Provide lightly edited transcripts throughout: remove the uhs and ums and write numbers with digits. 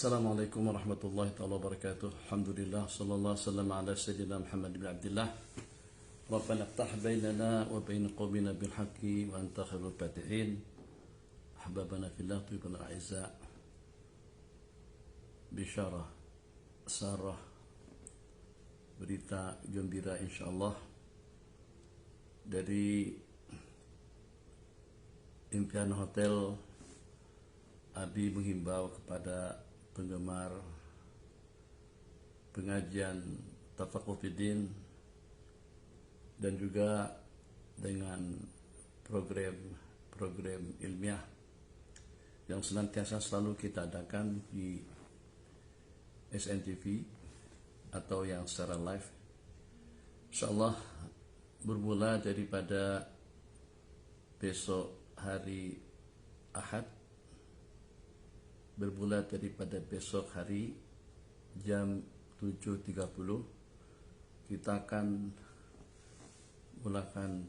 Assalamualaikum warahmatullahi wabarakatuh. Alhamdulillah sallallahu sallam ala sayyidina Muhammad bin Abdullah. Rabbana iftah bainana wa bain qawmina bil haqqi wa anta khairul fatihin. Ahbabana fillah tuibana a'izza. Bisyarah sarah berita gembira insyaallah dari Impian Hotel. Abi menghimbau kepada penggemar pengajian Tafaqquh Fiddin dan juga dengan program ilmiah yang senantiasa selalu kita adakan di SNTV atau yang secara live, insyaallah bermula daripada besok hari Ahad, bermula daripada besok hari jam 7.30 kita akan mulakan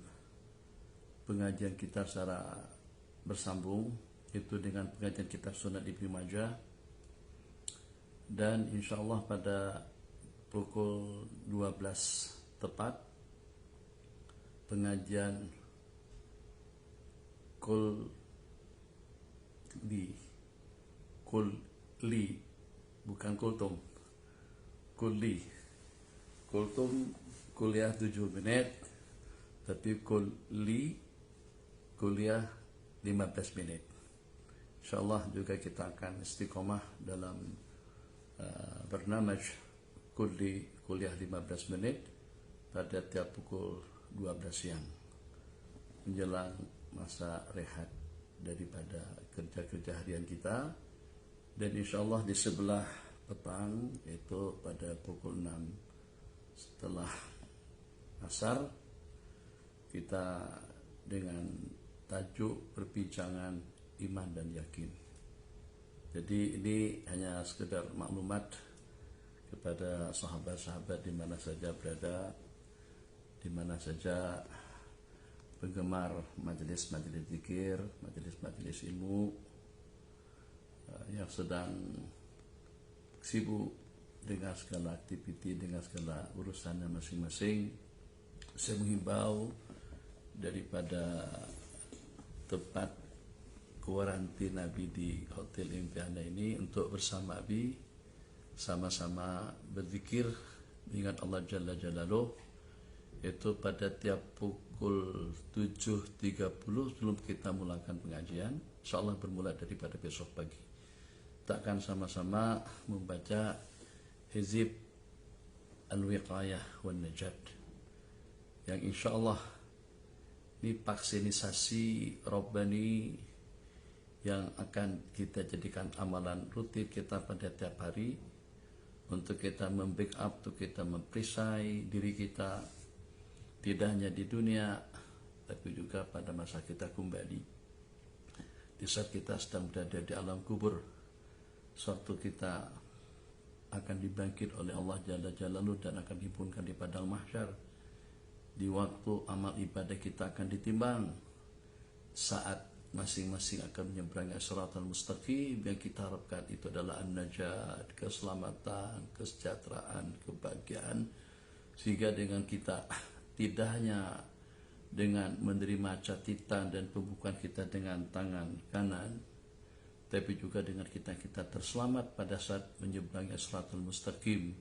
pengajian kita secara bersambung, itu dengan pengajian kitab Sunan Ibnu Majah, dan insyaallah pada pukul 12 tepat pengajian Kulli, bukan kultum. Kultum kuliah 7 menit, tapi kulli kuliah 15 menit. Insyaallah juga kita akan istiqomah dalam bernamaj kulli kuliah 15 menit pada tiap pukul 12 siang menjelang masa rehat daripada kerja-kerja harian kita. Dan insyaallah di sebelah petang, itu pada pukul 6 setelah asar, kita dengan tajuk perbincangan iman dan yakin. Jadi ini hanya sekedar maklumat kepada sahabat-sahabat di mana saja berada, di mana saja penggemar majelis-majelis zikir, majelis-majelis ilmu yang sedang sibuk dengan segala aktiviti, dengan segala urusannya masing-masing. Saya menghimbau daripada tempat kuarantina Abi di Hotel Impian ini untuk bersama Abi sama-sama berzikir mengingat Allah Jalla Jalaluh, itu pada tiap pukul 7.30 sebelum kita mulakan pengajian, insyaallah bermula daripada besok pagi. Kita akan sama-sama membaca Hizib Al-Wiqayah wan Najat, yang insyaallah ini vaksinisasi Rabbani yang akan kita jadikan amalan rutin kita pada tiap hari, untuk kita membackup, untuk kita memperisai diri kita, tidak hanya di dunia tapi juga pada masa kita kembali, di saat kita sedang berada di alam kubur, suatu kita akan dibangkit oleh Allah Jalla Jalaluh dan akan dihimpunkan di padang mahsyar. Di waktu amal ibadah kita akan ditimbang, saat masing-masing akan menyeberangi Shiratal Mustaqim, yang kita harapkan itu adalah an-najat, keselamatan, kesejahteraan, kebahagiaan, sehingga dengan kita tidak hanya dengan menerima catatan dan pembukuan kita dengan tangan kanan, tapi juga dengan kita terselamat pada saat menyeberangi Shiratal Mustaqim.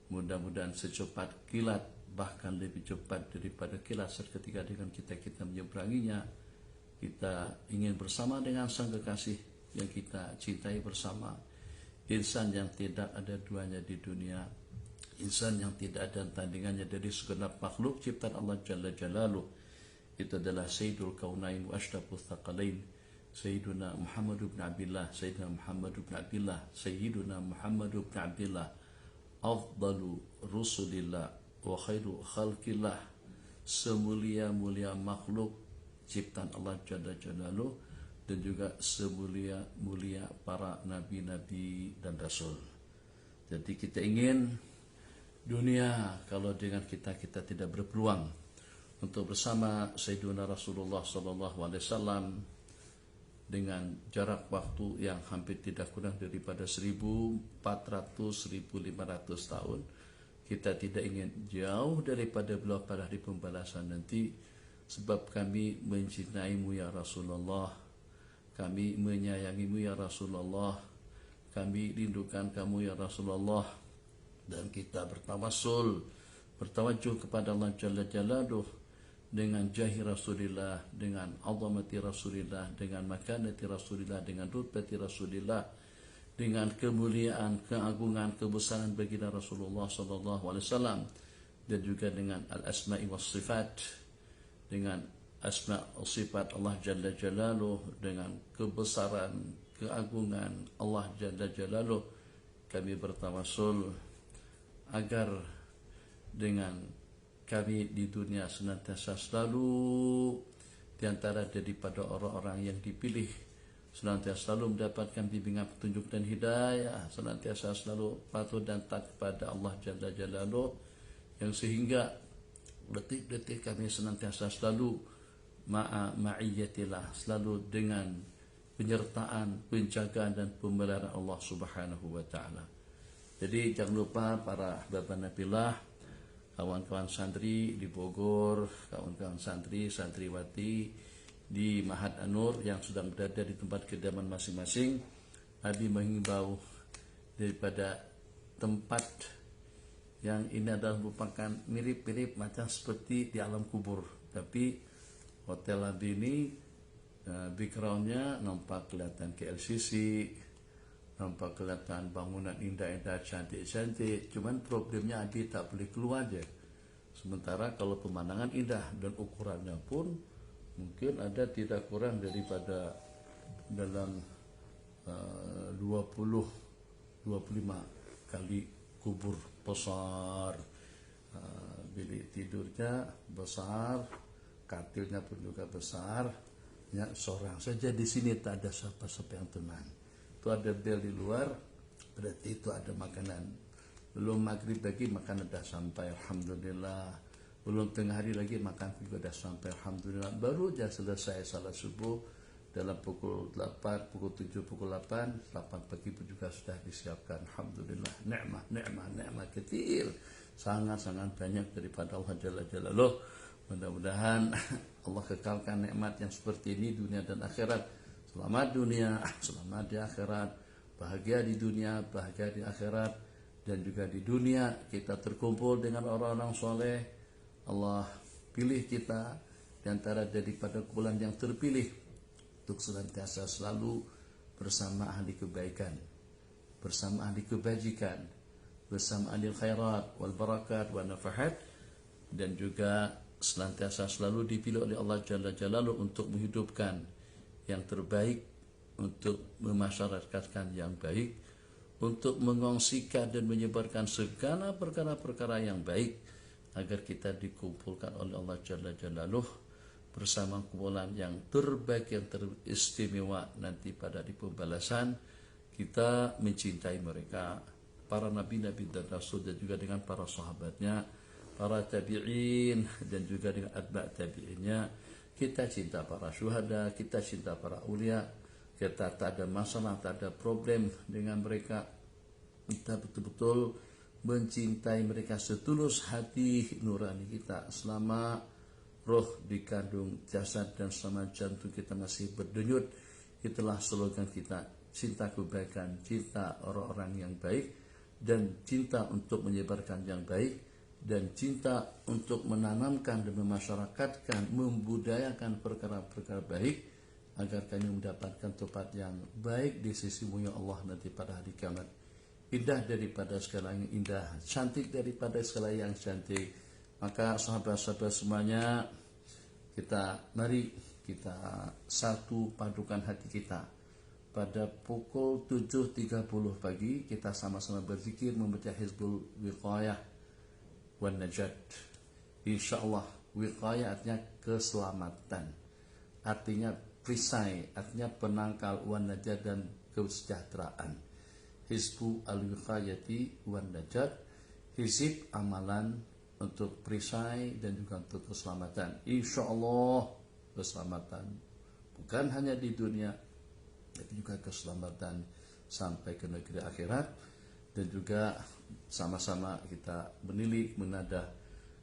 Mudah-mudahan secepat kilat, bahkan lebih cepat daripada kilat, ketika dengan kita menyeberanginya, kita ingin bersama dengan sang kekasih yang kita cintai bersama, insan yang tidak ada duanya di dunia, insan yang tidak ada tandingannya dari segenap makhluk ciptaan Allah Jalla Jalaluh. Itu adalah Sayyidul Kaunain wa Ashrafus Tsaqalain, Sayyiduna Muhammad bin Abdullah, Sayyidina Muhammad bin Abdullah, Sayyiduna Muhammad bin Abdullah, afdalu rusulillah wa khairu khalqillah, semulia-mulia makhluk ciptaan Allah Jalla Jalaluh, dan juga semulia-mulia para nabi-nabi dan rasul. Jadi kita ingin dunia, kalau dengan kita tidak berpeluang untuk bersama Sayyiduna Rasulullah SAW dengan jarak waktu yang hampir tidak kurang daripada 1400-1500 tahun. Kita tidak ingin jauh daripada beliau pada hari pembalasan nanti, sebab kami mencintaimu ya Rasulullah, kami menyayangimu ya Rasulullah, kami rindukan kamu ya Rasulullah, dan kita bertawajjuh kepada Allah Jalla Jalaluh dengan jahi Rasulillah, dengan azamati Rasulillah, dengan makanati Rasulillah, dengan rutbati Rasulillah, dengan kemuliaan, keagungan, kebesaran baginda Rasulullah sallallahu alaihi wasallam, dan juga dengan al-asma'i was sifat, dengan asma' sifat Allah Jalla Jalaluh, dengan kebesaran, keagungan Allah Jalla Jalaluh. Kami bertawassul agar dengan kami di dunia senantiasa selalu di antara daripada orang-orang yang dipilih, senantiasa selalu mendapatkan bimbingan, petunjuk dan hidayah, senantiasa selalu patuh dan taat kepada Allah Jalla Jalaluh, yang sehingga detik-detik kami senantiasa selalu ma'iyyatillah, selalu dengan penyertaan, penjagaan dan pemeliharaan Allah Subhanahu wa taala. Jadi jangan lupa para ahbab Nabilah, kawan-kawan santri di Bogor, kawan-kawan santri, santriwati di Ma'had An-Nur yang sudah berada di tempat kediaman masing-masing, Nabi menghimbau daripada tempat yang ini adalah merupakan mirip-mirip macam seperti di alam kubur, tapi hotel Nabi ini backgroundnya nampak kelihatan KLCC, nampak kelihatan bangunan indah-indah, cantik-cantik. Cuman problemnya Abi tak boleh keluar aja. Sementara kalau pemandangan indah dan ukurannya pun mungkin ada tidak kurang daripada dalam 20-25 kali kubur besar. Bilik tidurnya besar, katilnya pun juga besar. Ya, seorang saja di sini tak ada siapa-siapa yang tenang. Itu ada bel di luar, berarti itu ada makanan. Belum maghrib lagi makan sudah sampai, alhamdulillah. Belum tengah hari lagi makan juga sudah sampai, alhamdulillah. Baru saja selesai salat subuh dalam pukul 8, pukul 7, pukul 8 pagi pun juga sudah disiapkan. Alhamdulillah, ni'mah katsir. Sangat-sangat banyak daripada Allah Jalla Jalaluh. Mudah-mudahan Allah kekalkan nikmat yang seperti ini dunia dan akhirat. Selamat dunia, selamat di akhirat, bahagia di dunia, bahagia di akhirat, dan juga di dunia kita terkumpul dengan orang-orang soleh. Allah pilih kita di antara daripada kumpulan yang terpilih untuk senantiasa selalu bersama ahli kebaikan, bersama ahli kebajikan, bersama ahli khairat wal barakat wal nafahat, dan juga senantiasa selalu dipilih oleh Allah Jalla Jalaluh untuk menghidupkan yang terbaik, untuk memasyarakatkan yang baik, untuk mengongsikan dan menyebarkan segala perkara-perkara yang baik, agar kita dikumpulkan oleh Allah Jalla Jalaluh bersama kumpulan yang terbaik, yang teristimewa nanti pada di pembalasan. Kita mencintai mereka, para nabi-nabi dan rasul, dan juga dengan para sahabatnya, para tabi'in, dan juga dengan atba' tabi'innya. Kita cinta para syuhada, kita cinta para ulia, kita tak ada masalah, tak ada problem dengan mereka. Kita betul-betul mencintai mereka setulus hati nurani kita, selama roh dikandung jasad dan selama jantung kita masih berdenyut. Itulah slogan kita, cinta kebaikan, cinta orang-orang yang baik, dan cinta untuk menyebarkan yang baik, dan cinta untuk menanamkan dan memasyarakatkan, membudayakan perkara-perkara baik, agar kami mendapatkan tempat yang baik di sisi-Mu ya Allah nanti pada hari kiamat. Indah daripada segala yang indah, cantik daripada segala yang cantik. Maka sahabat-sahabat semuanya, mari kita satu padukan hati kita. Pada pukul 7.30 pagi kita sama-sama berzikir membaca Hizbul Wiqayah wan Najat. Insyaallah, wiqayah artinya keselamatan, artinya perisai, artinya penangkal, wan Najat dan kesejahteraan. Hizbu al-wiqayati wan Najat, hizib amalan untuk perisai dan juga untuk keselamatan. Insyaallah keselamatan bukan hanya di dunia, itu juga keselamatan sampai ke negeri akhirat. Dan juga sama-sama kita menilik menadah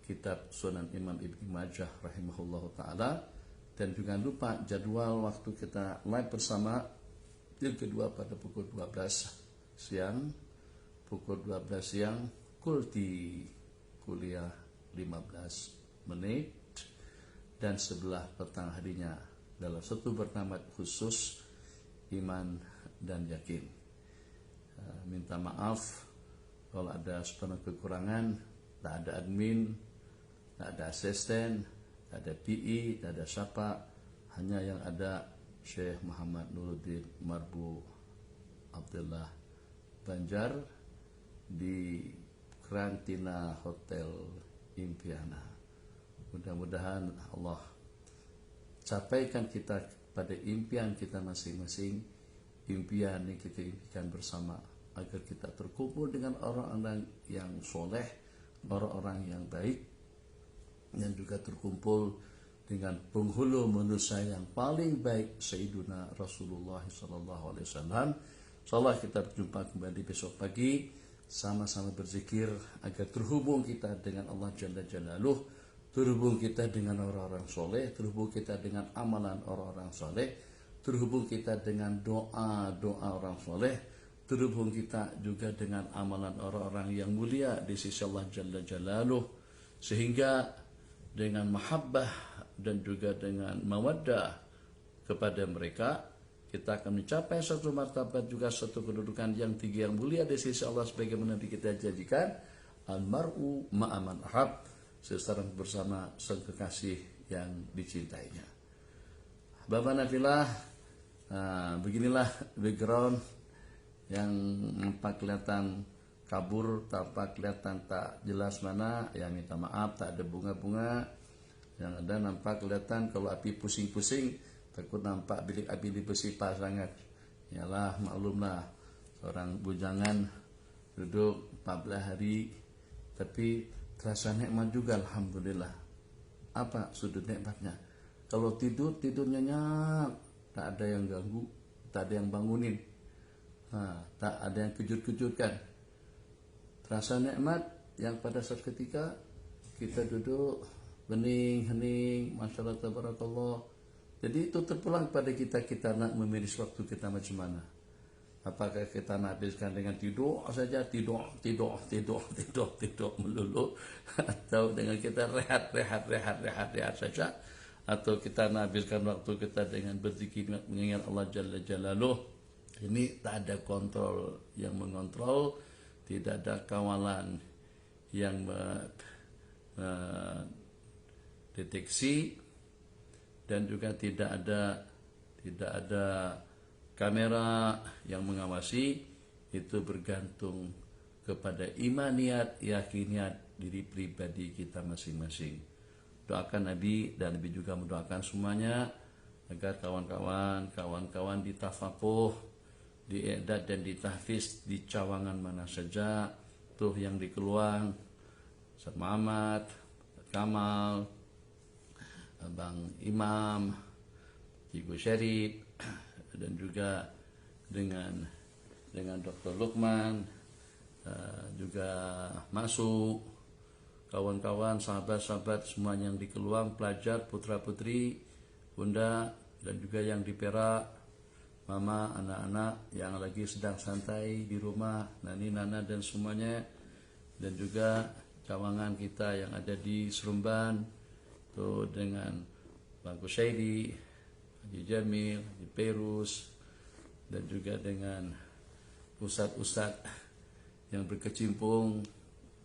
kitab Sunan Imam Ibnu Majah rahimahullahu taala. Dan jangan lupa jadwal waktu kita live bersama yang kedua pada pukul 12 siang, pukul 12 siang kulti kuliah 15 menit, dan sebelah petang harinya dalam satu bernama khusus iman dan yakin. Minta maaf kalau ada sepenuh kekurangan, tak ada admin, tak ada asisten, tak ada PI, tak ada siapa, hanya yang ada Syekh Muhammad Nuruddin Marbu Abdullah Banjar di Karantina Hotel Impiana. Mudah-mudahan Allah capaikan kita pada impian kita masing-masing, impian yang kita impikan bersama, agar kita terkumpul dengan orang-orang yang soleh, orang-orang yang baik, dan juga terkumpul dengan penghulu manusia yang paling baik, Sayyiduna Rasulullah SAW. InsyaAllah kita berjumpa kembali besok pagi, sama-sama berzikir agar terhubung kita dengan Allah Jalla Jalaluh, terhubung kita dengan orang-orang soleh, terhubung kita dengan amalan orang-orang soleh, terhubung kita dengan doa-doa orang soleh, terhubung kita juga dengan amalan orang-orang yang mulia di sisi Allah Jalla Jalaluh, sehingga dengan mahabbah dan juga dengan mawaddah kepada mereka kita akan mencapai satu martabat, juga satu kedudukan yang tinggi yang mulia di sisi Allah, sebagaimana kita janjikan, almar'u ma'aman ahab, seseorang bersama sang kekasih yang dicintainya. Bapak Nafilah, beginilah background yang nampak kelihatan kabur, tampak kelihatan tak jelas mana, ya minta maaf, tak ada bunga-bunga. Yang ada nampak kelihatan kalau api pusing-pusing, takut nampak bilik api di besi pasangan. Yalah, maklumlah, seorang bujangan duduk 14 hari, tapi terasa nikmat juga, alhamdulillah. Apa sudut nikmatnya? Kalau tidur, tidurnya nyenyak, tak ada yang ganggu, tak ada yang bangunin, tak ada yang kejut-kejutkan. Rasa nikmat yang pada saat ketika kita duduk bening, hening, Masya Allah, tabarakallah. Jadi itu terpulang pada kita nak memilih waktu kita macam mana. Apakah kita nak habiskan dengan tidur saja, tidur melulu, atau dengan kita rehat saja, atau kita nak habiskan waktu kita dengan berzikir mengingat Allah Jalla Jalaluh. Ini tak ada kontrol yang mengontrol, tidak ada kawalan yang deteksi, dan juga tidak ada kamera yang mengawasi. Itu bergantung kepada imaniat, yakiniat diri pribadi kita masing-masing. Doakan Nabi, dan Nabi juga mendoakan semuanya agar kawan-kawan ditafakuh, diedad dan ditahfiz di cawangan mana saja, tuh yang di Keluang, Ustaz Muhammad, Kamal, Abang Imam, Ibu Syarif, dan juga dengan Dr. Lukman, juga masuk kawan-kawan, sahabat-sahabat semuanya yang di Keluang, pelajar, putra-putri, bunda, dan juga yang di Perak, mama, anak-anak yang lagi sedang santai di rumah, nani, nana, dan semuanya. Dan juga cawangan kita yang ada di Seremban, tuh dengan Bang Kusyaidi, Haji Jamil, Haji Perus, dan juga dengan ustadz-ustadz yang berkecimpung,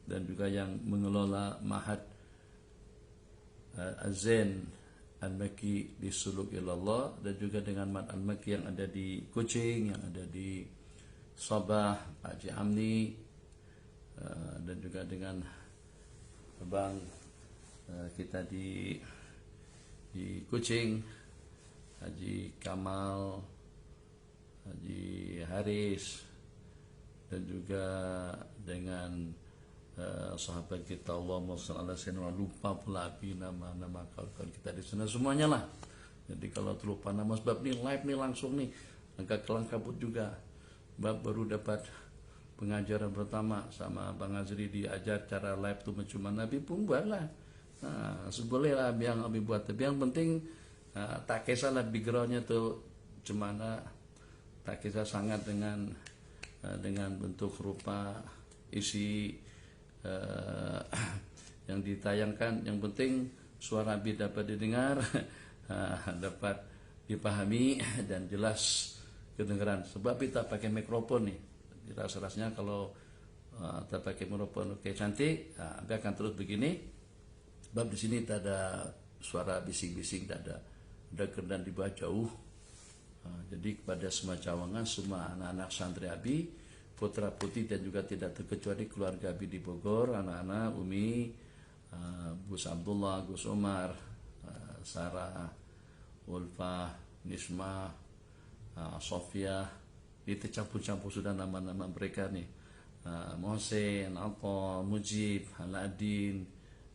dan juga yang mengelola Ma'had Az-Zain Al-Makki di Suluk Ilallah, dan juga dengan Ma'had Al-Makki yang ada di Kuching, yang ada di Sabah, Pak Haji Amni, dan juga dengan abang kita di Kuching, Haji Kamal, Haji Haris, dan juga dengan sahabat kita, Allahumma shalli ala sayyidina, lupa pula api nama kawan-kawan kita di sana semuanya lah. Jadi kalau terlupa nama, sebab nih live nih langsung nih agak kelang kabut juga. Baru dapat pengajaran pertama sama Bang Azri, diajar cara live tuh mencium Nabi pun buatlah. Nah, seboleh lah yang Abi buat, tapi yang penting tak kisahlah backgroundnya tuh cemana, tak kisah sangat dengan bentuk rupa isi yang ditayangkan. Yang penting suara Abi dapat didengar, dapat dipahami dan jelas kedengaran. Sebab kita pakai mikrofon nih, ras-rasnya kalau kita pakai mikrofon oke cantik, Abi akan terus begini. Sebab di sini tak ada suara bising-bising, tak ada kedengaran di bawah jauh. Jadi kepada semua cawangan, semua anak-anak santri Abi, putra putri dan juga tidak terkecuali keluarga Abi di Bogor, anak-anak Umi, Gus Abdullah, Gus Umar, Sarah, Ulfa, Nisma, Sofia, itu campur-campur sudah nama-nama mereka nih. Mohsen, Atta, Mujib, Aladin,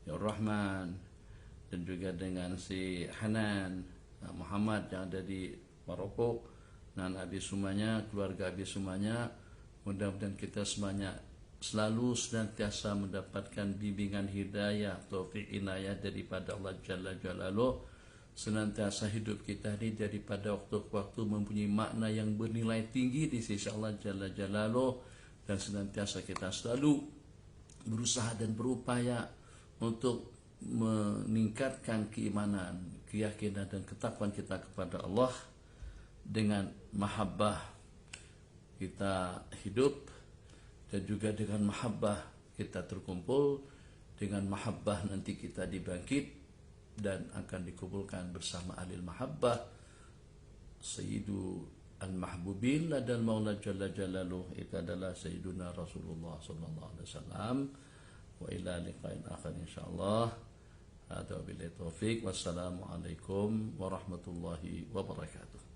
Ya Rahman, dan juga dengan si Hanan, Muhammad yang ada di Maroko, dan Abi semuanya, keluarga Abi semuanya. Mudah-mudahan kita semuanya selalu senantiasa mendapatkan bimbingan hidayah, taufik inayah daripada Allah Jalla Jalaluh. Senantiasa hidup kita ini daripada waktu ke waktu mempunyai makna yang bernilai tinggi di sisi Allah Jalla Jalaluh, dan senantiasa kita selalu berusaha dan berupaya untuk meningkatkan keimanan, keyakinan dan ketakwaan kita kepada Allah. Dengan mahabbah kita hidup, dan juga dengan mahabbah kita terkumpul, dengan mahabbah nanti kita dibangkit dan akan dikumpulkan bersama alil mahabbah Sayyidu al-mahbubin ladal maula jalla jalaluh. Itu adalah Sayyiduna Rasulullah sallallahu alaihi wasallam. Wa ila liqa'in akhir insyaallah. Hada billahi taufik. Wassalamualaikum warahmatullahi wabarakatuh.